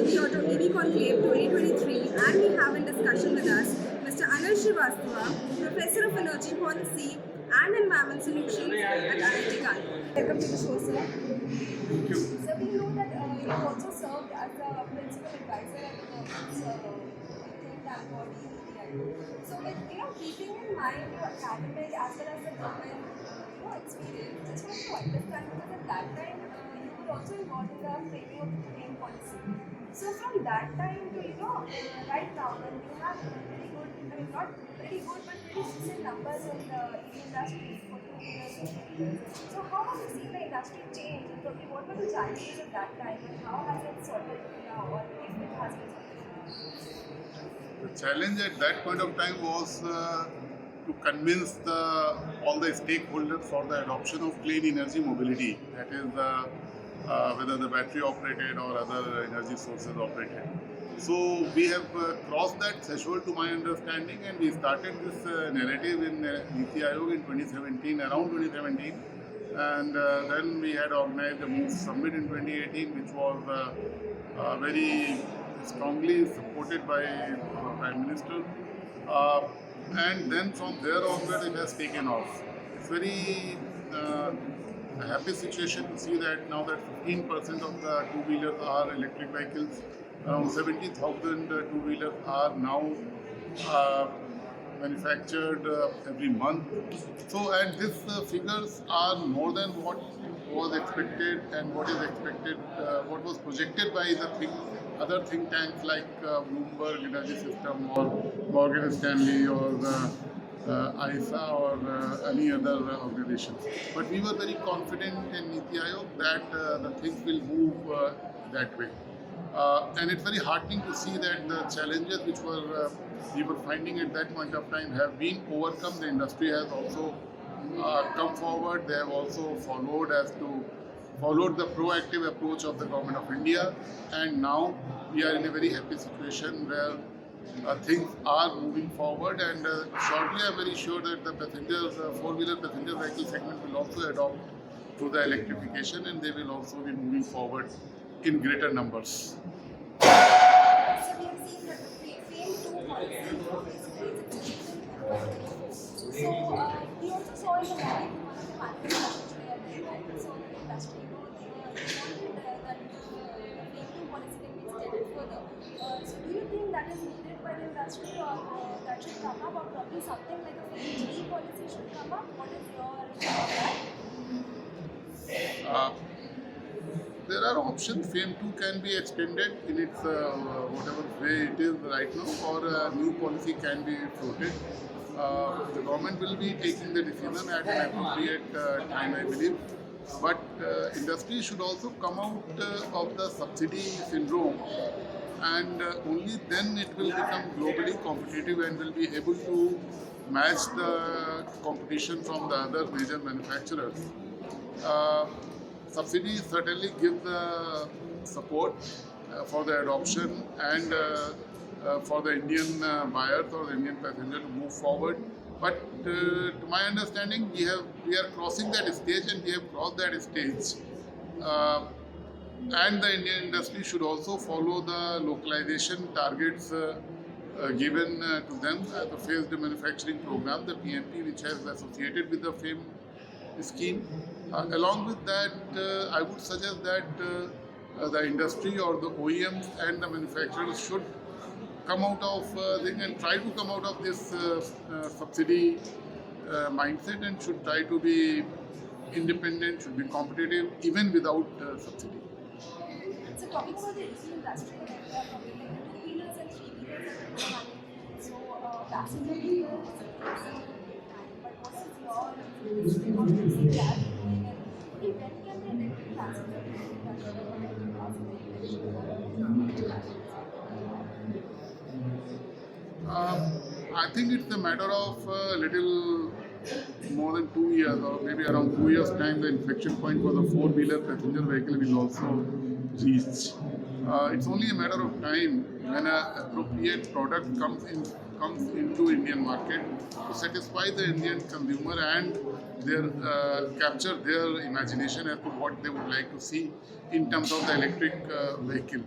ETAutoEVC Conclave 2023, and we have in discussion with us Mr. Anil Srivastava, Professor of Energy Policy and Environment Solutions at IIT Kanpur. Welcome to the show, sir. Thank you. So we know that you also served as a principal advisor at the government's think tank body ETI. So with keeping in mind your academic as well as the government experience, just want to understand because at that time you were also involved in the framing of the green policy. So from that time to right now, when you have very good, I mean not very good but very decent numbers in the EV industry for 2 years and 3 years. So how have you seen the industry change? Probably what were the challenges at that time and how has it sorted now, or if it has been sorted? The challenge at that point of time was to convince all the stakeholders for the adoption of clean energy mobility. That is, whether the battery operated or other energy sources operated. So we have crossed that threshold to my understanding, and we started this narrative in NITI Aayog in 2017, around 2017. And then we had organized the MOVE Summit in 2018, which was very strongly supported by the Prime Minister. And then from there onward it has taken off. It's very a happy situation to see that now that 15% of the two-wheelers are electric vehicles, around 70,000 two-wheelers are now manufactured every month. So, and these figures are more than what was expected and what is expected, what was projected by the other think tanks like Bloomberg Energy System or Morgan Stanley or ISA or any other organization. But we were very confident in NITI Aayog that the things will move that way. And it's very heartening to see that the challenges which we were finding at that point of time have been overcome. The industry has also come forward. They have also followed the proactive approach of the Government of India, and now we are in a very happy situation where things are moving forward, and shortly I am very sure that the passengers, four-wheeler passenger vehicle segment will also adopt to the electrification, and they will also be moving forward in greater numbers. So we have seen that the FAME 2 policy is so we also saw in the morning one of the manufacturers today at the so the industry, they wanted that the FAME 2 policy can be extended further. So do you think that is needed by the industry, or that should come up, or probably something like a FAME 3 policy should come up? What is your thought? There are options. FAME 2 can be extended in its whatever way it is right now, or a new policy can be floated. The government will be taking the decision at an appropriate time, I believe. But industry should also come out of the subsidy syndrome, and only then it will become globally competitive and will be able to match the competition from the other major manufacturers. Subsidies certainly give the support for the adoption and for the Indian buyers or the Indian passenger to move forward. But to my understanding, we are crossing that stage, and we have crossed that stage. And the Indian industry should also follow the localization targets given to them as the phased manufacturing program, the PMP, which has associated with the FAME scheme. Along with that, I would suggest that the industry or the OEMs and the manufacturers should come out of and try to come out of this subsidy mindset, and should try to be independent, should be competitive even without subsidy. So talking about the EV industry, we are talking like the two-wheelers and three-wheelers are so passenger vehicles, but what is your vision? How do you see that going, and when can the electric passenger I think it's a matter of little more than 2 years, or maybe around 2 years' time, the inflection point for the four-wheeler passenger vehicle will also reach. It's only a matter of time when an appropriate product comes into Indian market to satisfy the Indian consumer and capture their imagination as to what they would like to see in terms of the electric vehicle.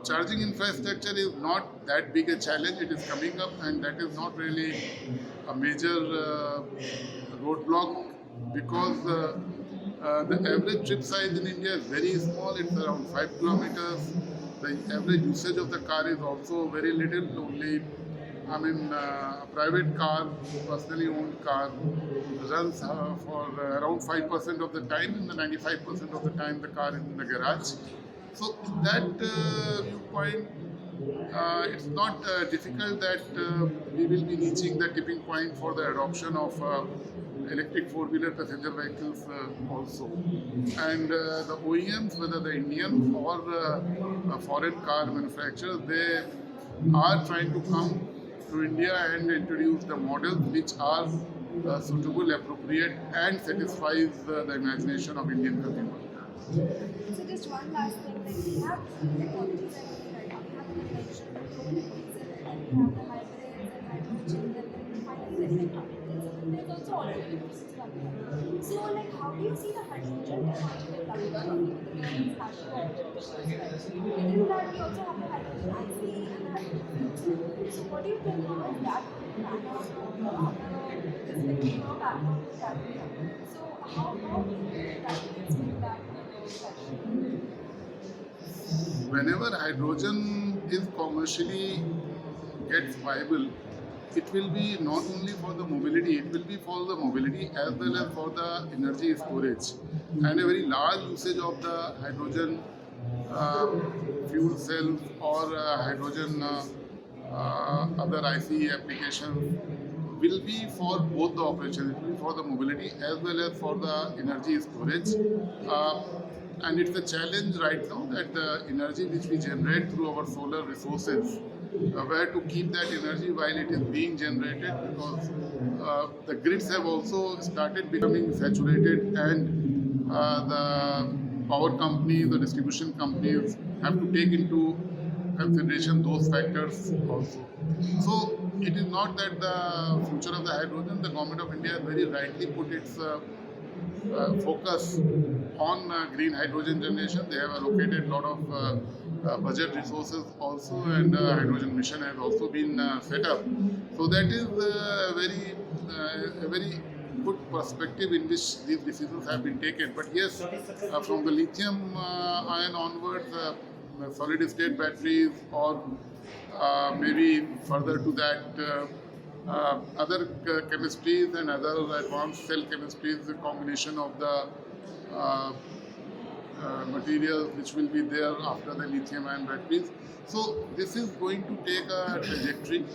charging infrastructure is not that big a challenge. It is coming up, and that is not really a major roadblock because the average trip size in India is very small. It's around 5 kilometers. The average usage of the car is also very little. Only, a private car, personally owned car, runs for around 5% of the time, and the 95% of the time the car is in the garage. So in that viewpoint, it's not difficult that we will be reaching the tipping point for the adoption of electric four-wheeler passenger vehicles also. And the OEMs, whether the Indian or foreign car manufacturers, they are trying to come to India and introduce the models which are suitable, appropriate, and satisfies the imagination of Indian consumer. So just one last thing, like we have technologies and right now we have the conventional petrol and diesel, and we have the hybrids and hydrogen, and then finally the electric. There's also alternative fuels coming up. So like how do you see the hydrogen technology developing with the government's national hydrogen mission? Within that we also have the hydrogen IC and the hydrogen fuels. So what do you think, how is that going to pan out this like your background is carrying up? So how do you think that fits with that? Whenever hydrogen is commercially gets viable, it will be not only for the mobility, it will be for the mobility as well as for the energy storage. And a very large usage of the hydrogen fuel cells or hydrogen other ICE applications will be for both the operations. It will be for the mobility as well as for the energy storage. And it's a challenge right now that the energy which we generate through our solar resources, where to keep that energy while it is being generated, because the grids have also started becoming saturated, and the power companies, the distribution companies have to take into consideration those factors also. So it is not that the future of the hydrogen, the government of India has very rightly put its focus on green hydrogen generation. They have allocated a lot of budget resources also, and hydrogen mission has also been set up. So that is a very good perspective in which these decisions have been taken. But yes, from the lithium ion onwards, solid state batteries, or maybe further to that, other chemistries and other advanced cell chemistries, the combination of the materials which will be there after the lithium ion batteries. So this is going to take a trajectory.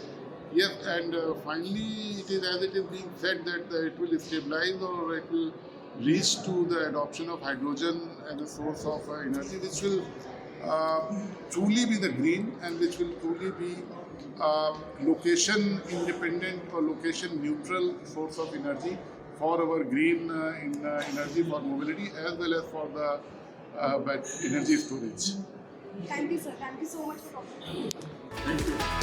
Yes, and finally it is as it is being said that it will stabilize or it will reach to the adoption of hydrogen as a source of energy, which will truly be the green, and which will truly be location independent or location neutral source of energy for our green energy for mobility as well as for the energy storage. Thank you, sir. Thank you so much for talking. Thank you.